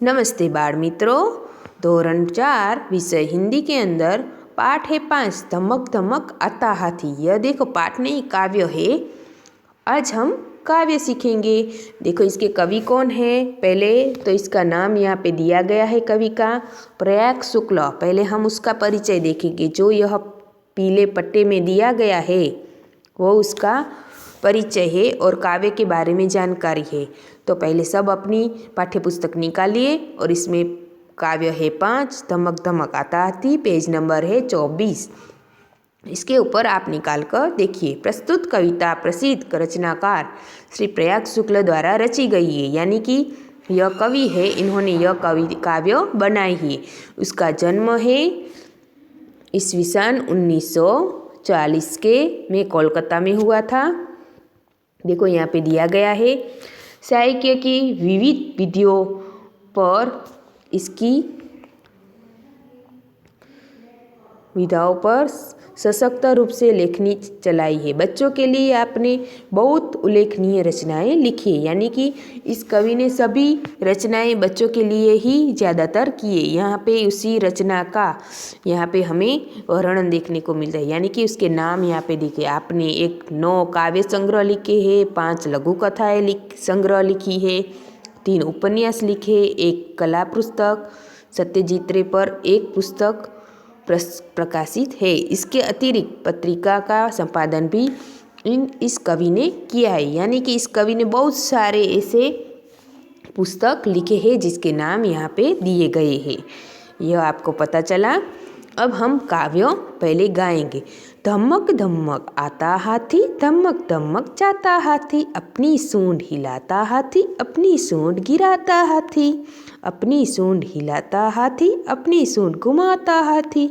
नमस्ते बाल मित्रों। धोरण 4 विषय हिंदी के अंदर पाठ है 5 धमक धमक आता हाथी। यह देखो पाठ नहीं काव्य है। आज हम काव्य सीखेंगे। देखो इसके कवि कौन है। पहले तो इसका नाम यहाँ पे दिया गया है कवि का, प्रयाग शुक्ल। पहले हम उसका परिचय देखेंगे। जो यह पीले पट्टे में दिया गया है वो उसका परिचय है और काव्य के बारे में जानकारी है। तो पहले सब अपनी पाठ्यपुस्तक निकालिए और इसमें काव्य है 5 धमक धमक आता हाथी। पेज नंबर है 24। इसके ऊपर आप निकाल कर देखिए। प्रस्तुत कविता प्रसिद्ध रचनाकार श्री प्रयाग शुक्ल द्वारा रची गई है, यानी कि यह कवि है, इन्होंने यह काव्य बनाई है। उसका जन्म है ईस्वीसन 1940 के में कोलकाता में हुआ था। देखो यहाँ पे दिया गया है। साहित्य की विविध विधियों पर इसकी विधाओं पर सशक्त रूप से लेखनी चलाई है। बच्चों के लिए आपने बहुत उल्लेखनीय रचनाएं लिखी है, यानी कि इस कवि ने सभी रचनाएं बच्चों के लिए ही ज़्यादातर किए। यहाँ पे उसी रचना का यहाँ पे हमें वर्णन देखने को मिलता है, यानी कि उसके नाम यहाँ पे दिखे। आपने 9 काव्य संग्रह लिखे हैं, 5 लघु कथाएँ संग्रह लिखी है, 3 उपन्यास लिखे, 1 कला पुस्तक, सत्यजीत रे पर 1 पुस्तक प्रकाशित है। इसके अतिरिक्त पत्रिका का संपादन भी इस कवि ने किया है, यानी कि इस कवि ने बहुत सारे ऐसे पुस्तक लिखे हैं जिसके नाम यहाँ पे दिए गए हैं। यह आपको पता चला। अब हम काव्यों पहले गाएंगे। धमक धमक आता हाथी, धमक धमक जाता हाथी, अपनी सूंड हिलाता हाथी, अपनी सूंड गिराता हाथी, अपनी सूंड हिलाता हाथी, अपनी सूंड घुमाता हाथी।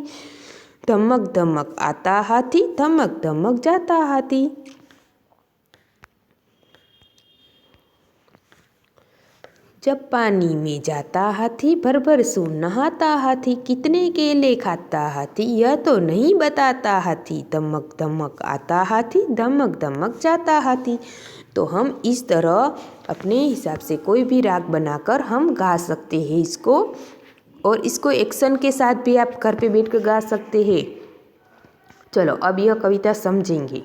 धमक धमक आता हाथी, धमक धमक जाता हाथी। जब पानी में जाता हाथी, भर भर सूंड नहाता हाथी, कितने केले खाता हाथी, यह तो नहीं बताता हाथी। धमक धमक आता हाथी, धमक धमक जाता हाथी। तो हम इस तरह अपने हिसाब से कोई भी राग बनाकर हम गा सकते हैं इसको, और इसको एक्शन के साथ भी आप घर पे बैठ कर गा सकते हैं। चलो अब यह कविता समझेंगे।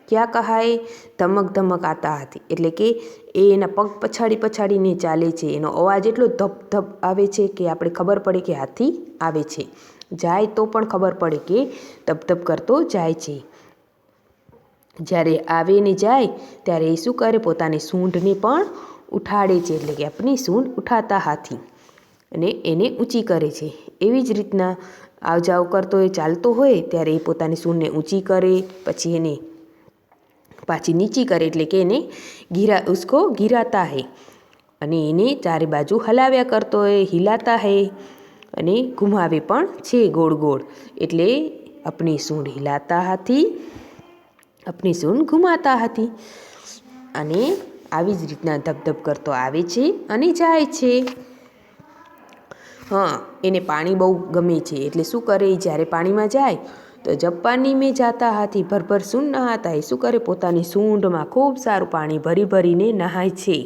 क्या कहा है? ધમક ધમક આતા હાથી એટલે કે એના પગ પછાડી પછાડીને ચાલે છે, એનો અવાજ એટલો ધપ ધપ આવે છે કે આપણે ખબર પડે કે હાથી આવે છે। જાય તો પણ ખબર પડે કે ધપ ધપ કરતો જાય છે। જ્યારે આવે ને જાય ત્યારે એ શું કરે? પોતાની સૂંઢને પણ ઉઠાડે છે, એટલે કે આપણી સૂંઢ ઉઠાતા હાથી, અને એને ઊંચી કરે છે। એવી જ રીતના આવ જાવ કરતો એ ચાલતો હોય ત્યારે એ પોતાની સૂંઢને ઊંચી કરે, પછી એને પાછી નીચી કરે, એટલે કે એને उसको गिराता है। અને એને ચારે બાજુ હલાવ્યા કરતો હોય, હિલાતા હે, અને ઘુમાવે પણ છે ગોળ ગોળ, એટલે अपनी सूंड हिलाता हाथी, अपनी सूंड घुमाता हाथी। અને આવી જ રીતના ધબધબ કરતો આવે છે અને જાય છે। हाँ, એને પાણી બહુ ગમે છે, એટલે શું કરે? જ્યારે પાણીમાં જાય તો જબ પાણી में जाता हाथी भर भर सूंड नहाता है, શું કરે? પોતાની સૂંઢમાં ખૂબ સારું પાણી ભરી ભરીને નહાય છે।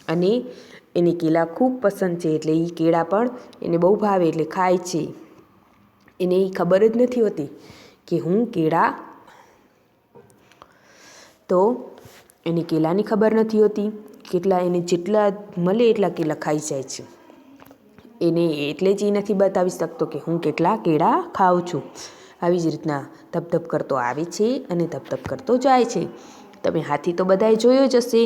અને એને કેળા ખૂબ પસંદ છે, એટલે એ કેળા પણ એને બહુ ભાવે, એટલે ખાય છે। એને એ ખબર જ નથી હોતી કે હું કેળા, તો એને કેળાની ખબર નથી હોતી, કેટલા એને જેટલા મળે એટલા કેળા ખાઈ જાય છે। એને એટલે જ એ નથી બતાવી શકતો કે હું કેટલા કેળા ખાઉં છું। આવી જ રીતના ધપધપ કરતો આવે છે અને ધપધપ કરતો જાય છે। તમે હાથી તો બધાએ જોયો જ હશે,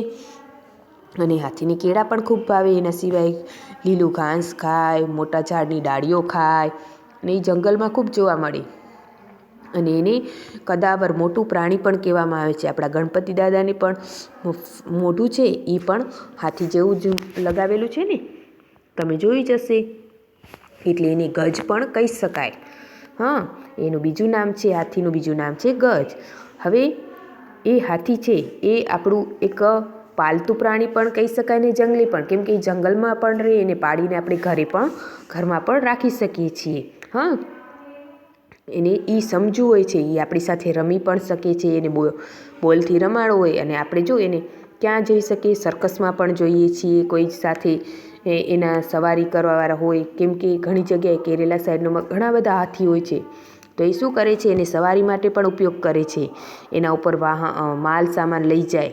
અને હાથીને કેળા પણ ખૂબ ભાવે। એના સિવાય લીલું ઘાસ ખાય, મોટા ઝાડની ડાળીઓ ખાય, અને એ જંગલમાં ખૂબ જોવા મળે। અને એને કદાવર મોટું પ્રાણી પણ કહેવામાં આવે છે। આપણા ગણપતિ દાદાને પણ મોઢું છે એ પણ હાથી જેવું જ લગાવેલું છે ને, તમે જોઈ જ હશે, એટલે એને ગજ પણ કહી શકાય। हाँ, એનું બીજું નામ છે, હાથીનું બીજું નામ છે ગજ। હવે એ હાથી છે એ આપણું એક પાલતુ પ્રાણી પણ કહી શકાય ને જંગલી પણ, કેમ કે એ જંગલમાં પણ રહે, એને પાડીને આપણે ઘરમાં પણ રાખી શકીએ છીએ। હા, એને એ સમજવું હોય છે, એ આપણી સાથે રમી પણ શકે છે। એને બોલથી રમાડવો હોય, અને આપણે જો એને ક્યાં જઈ શકીએ? સર્કસમાં પણ જોઈએ છીએ, કોઈ સાથે એના સવારી કરવાવાળા હોય, કેમ કે ઘણી જગ્યાએ કેરેલા સાઈડમાં ઘણા બધા હાથી હોય છે. તો એ શું કરે છે, એને સવારી માટે પણ ઉપયોગ કરે છે. એના ઉપર માલ સામાન લઈ જાય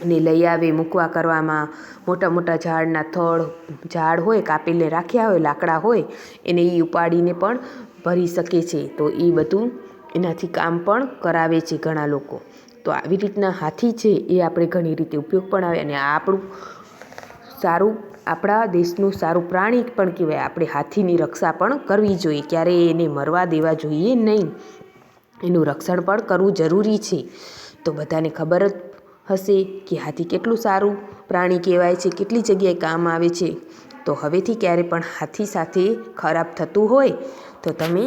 અને લઈ આવે મૂકવા કરવામાં. મોટા મોટા ઝાડના ઝાડ હોય કાપીને રાખ્યા હોય, લાકડા હોય, એને એ ઉપાડીને પણ ભરી શકે છે. તો એ બધું એનાથી કામ પણ કરાવે છે ઘણા લોકો. તો આવી રીતના હાથી છે એ આપણે ઘણી રીતે ઉપયોગ પણ આવે, અને આપણું સારું, આપણા દેશનું સારું પ્રાણી પણ કહેવાય. આપણે હાથીની રક્ષા પણ કરવી જોઈએ, ક્યારેય એને મરવા દેવા જોઈએ નહીં. એનું રક્ષણ પણ કરવું જરૂરી છે. તો બધાને ખબર જ હશે કે હાથી કેટલું સારું પ્રાણી કહેવાય છે, કેટલી જગ્યાએ કામ આવે છે. તો હવેથી ક્યારે પણ હાથી સાથે ખરાબ થતું હોય તો તમે,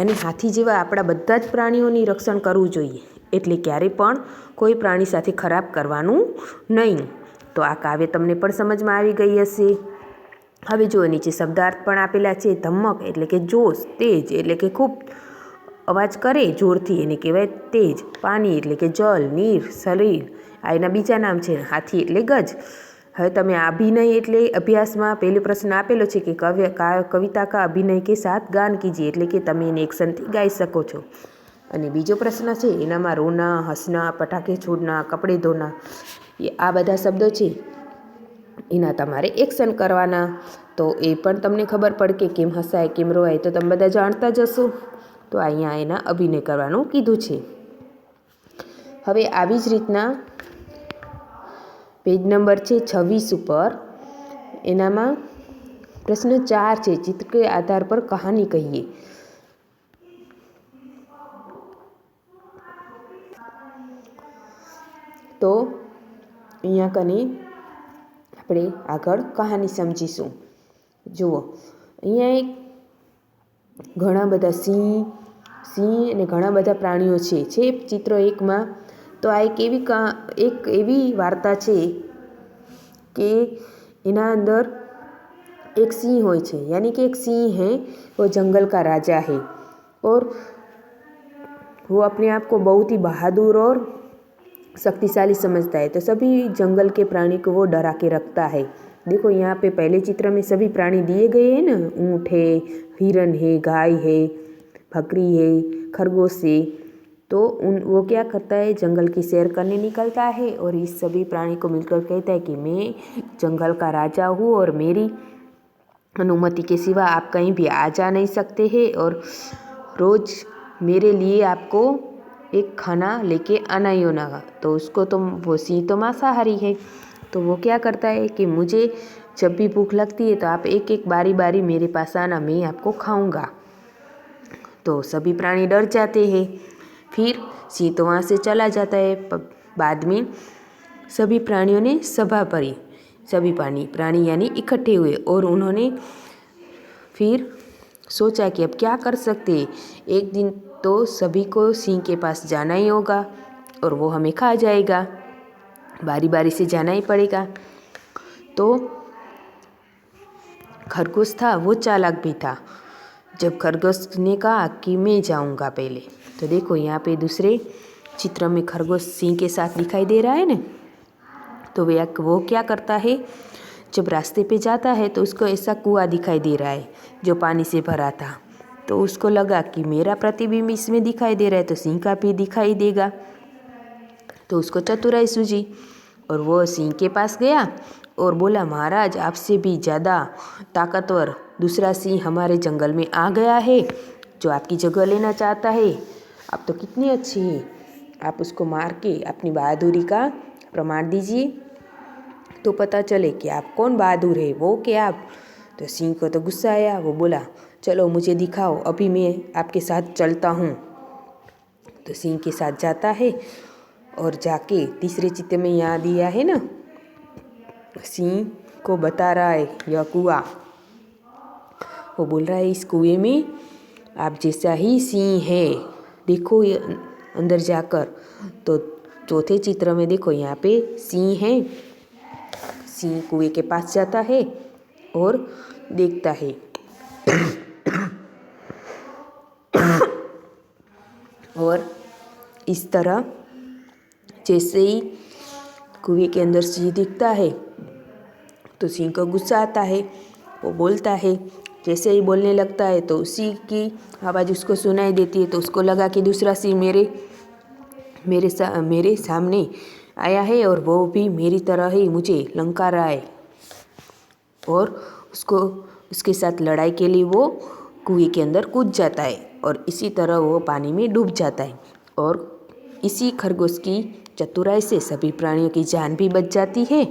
અને હાથી જેવા આપણા બધા જ પ્રાણીઓની રક્ષણ કરવું જોઈએ. એટલે ક્યારે પણ કોઈ પ્રાણી સાથે ખરાબ કરવાનું નહીં. તો આ કાવ્ય તમને પણ સમજમાં આવી ગઈ હશે. હવે જો નીચે શબ્દાર્થ પણ આપેલા છે. ધમક એટલે કે જોશ, તેજ એટલે કે ખૂબ અવાજ કરે જોરથી, એને કહેવાય તેજ. પાણી એટલે કે જલ, નીર, શરીર, આ એના બીજા નામ છે. હાથી એટલે ગજ. હવે તમે અભિનય એટલે અભ્યાસમાં પહેલો પ્રશ્ન આપેલો છે કે કવિતા કા અભિનય કે સાથ ગાન કીજીએ, એટલે કે તમે એને એક્શનથી ગાઈ શકો છો. અને બીજો પ્રશ્ન છે એનામાં રોના, હસના, પટાખે છોડના, કપડે ધોના, આ બધા શબ્દો છે એના તમારે એક્શન કરવાના. તો એ પણ તમને ખબર પડે કે કેમ હસાય, કેમ રોવાય, તો તમે બધા જાણતા જ હશો. તો અહીંયા એના અભિનય કરવાનું કીધું છે. હવે આવી જ રીતના પેજ નંબર છે 26 ઉપર, એનામાં પ્રશ્ન 4 છે. ચિત્ર કે આધાર પર કહાની કહીએ. તો અહીંયા કને આપણે આગળ કહાની સમજીશું. જુઓ, અહીંયા એક ઘણા બધા સિંહ અને ઘણા બધા પ્રાણીઓ છે ચિત્ર 1માં. તો આ એક એવી વાર્તા છે કે એના અંદર एक सिंह હોય છે, यानी कि एक सिंह है, वो जंगल का राजा है और वो अपने आप को बहुत ही बहादुर और शक्तिशाली समझता है. तो सभी जंगल के प्राणी को वो डरा के रखता है. देखो यहाँ पे पहले चित्र में सभी प्राणी दिए गए हैं ना, ऊँट है, हिरन है, गाय है, बकरी है, खरगोश है. तो वो क्या करता है, जंगल की सैर करने निकलता है और इस सभी प्राणी को मिलकर कहता है कि मैं जंगल का राजा हूँ और मेरी अनुमति के सिवा आप कहीं भी आ जा नहीं सकते हैं, और रोज़ मेरे लिए आपको एक खाना लेके आना ही होना. तो उसको तो वो सिंह तो मांसाहारी है, तो वो क्या करता है कि मुझे जब भी भूख लगती है तो आप एक एक बारी बारी मेरे पास आना, मैं आपको खाऊंगा. तो सभी प्राणी डर जाते हैं. फिर सिंह तो वहाँ से चला जाता है. बाद में सभी प्राणियों ने सभा भरी. सभी प्राणी यानी इकट्ठे हुए और उन्होंने फिर सोचा कि अब क्या कर सकते हैं. एक दिन तो सभी को सिंह के पास जाना ही होगा और वो हमें खा जाएगा, बारी बारी से जाना ही पड़ेगा. तो खरगोश था वो चालाक भी था. जब खरगोश ने कहा कि मैं जाऊंगा पहले, तो देखो यहाँ पे दूसरे चित्र में खरगोश सिंह के साथ दिखाई दे रहा है ना. तो वो क्या करता है, जब रास्ते पे जाता है तो उसको ऐसा कुआं दिखाई दे रहा है जो पानी से भरा था. तो उसको लगा कि मेरा प्रतिबिंब इसमें दिखाई दे रहा है तो सिंह का भी दिखाई देगा. तो उसको चतुराई सूझी और वो सिंह के पास गया और बोला, महाराज आपसे भी ज़्यादा ताकतवर दूसरा सिंह हमारे जंगल में आ गया है जो आपकी जगह लेना चाहता है. आप तो कितनी अच्छी हैं, आप उसको मार के अपनी बहादुरी का प्रमाण दीजिए तो पता चले कि आप कौन बहादुर है, वो कि आप. तो सिंह को तो गुस्सा आया. वो बोला, चलो मुझे दिखाओ, अभी मैं आपके साथ चलता हूँ. तो सिंह के साथ जाता है और जाके तीसरे चित्र में यहाँ दिया है ना, सिंह को बता रहा है यह कुआं. वो बोल रहा है इस कुएं में आप जैसा ही सिंह है, देखो ये अंदर जाकर. तो चौथे चित्र में देखो यहाँ पे सिंह है. सिंह कुएं के पास जाता है और देखता है. और इस तरह जैसे ही कुएं के अंदर सिंह दिखता है तो सिंह को गुस्सा आता है। वो बोलता है, जैसे ही बोलने लगता है तो उसी की आवाज़ उसको सुनाई देती है। तो उसको लगा कि दूसरा सिंह मेरे सामने आया है और वो भी मेरी तरह ही मुझे लंका रहा है, और उसके साथ लड़ाई के लिए वो कुएं के अंदर कूद जाता है और इसी तरह वो पानी में डूब जाता है। और इसी खरगोश की चतुराई से सभी प्राणियों की जान भी बच जाती है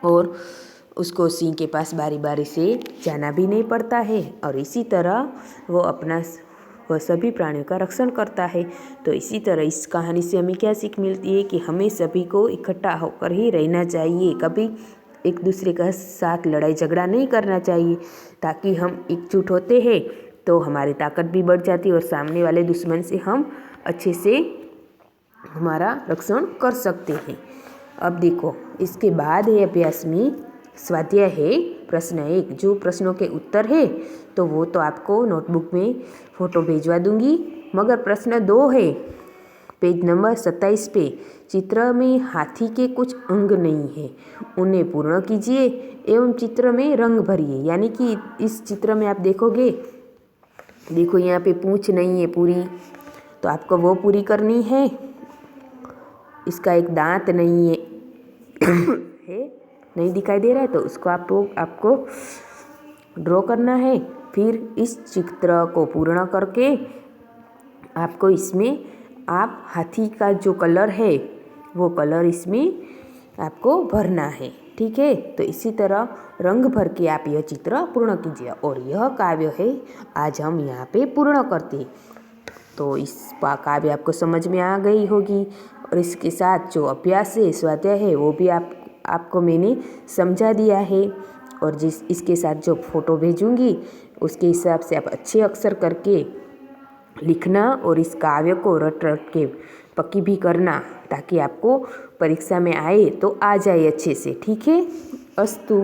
और उसको सिंह के पास बारी बारी से जाना भी नहीं पड़ता है। और इसी तरह वह सभी प्राणियों का रक्षण करता है। तो इसी तरह इस कहानी से हमें क्या सीख मिलती है कि हमें सभी को इकट्ठा होकर ही रहना चाहिए, कभी एक दूसरे का साथ लड़ाई झगड़ा नहीं करना चाहिए, ताकि हम एकजुट होते हैं तो हमारी ताकत भी बढ़ जाती है और सामने वाले दुश्मन से हम अच्छे से हमारा रक्षण कर सकते हैं। अब देखो, इसके बाद है अभ्यास में स्वाध्याय है प्रश्न 1। जो प्रश्नों के उत्तर है तो वो तो आपको नोटबुक में फ़ोटो भेजवा दूंगी, मगर प्रश्न 2 है पेज नंबर 27 पे। चित्र में हाथी के कुछ अंग नहीं है, उन्हें पूर्ण कीजिए एवं चित्र में रंग भरिए। यानी कि इस चित्र में आप देखोगे, देखो यहाँ पे पूंछ नहीं है पूरी, तो आपको वो पूरी करनी है। इसका एक दांत नहीं है नहीं दिखाई दे रहा है, तो उसको आपको ड्रॉ करना है। फिर इस चित्र को पूर्ण करके आपको इसमें आप हाथी का जो कलर है वो कलर इसमें आपको भरना है, ठीक है। तो इसी तरह रंग भर के आप यह चित्र पूर्ण कीजिए। और यह काव्य है आज हम यहाँ पे पूर्ण करते हैं। तो इस काव्य आपको समझ में आ गई होगी, और इसके साथ जो अभ्यास है स्वाध्याय है वो भी आपको मैंने समझा दिया है। और इसके साथ जो फ़ोटो भेजूंगी उसके हिसाब से आप अच्छे अक्षर करके लिखना और इस काव्य को रट के पक्की भी करना, ताकि आपको परीक्षा में आए तो आ जाए अच्छे से, ठीक है। अस्तु।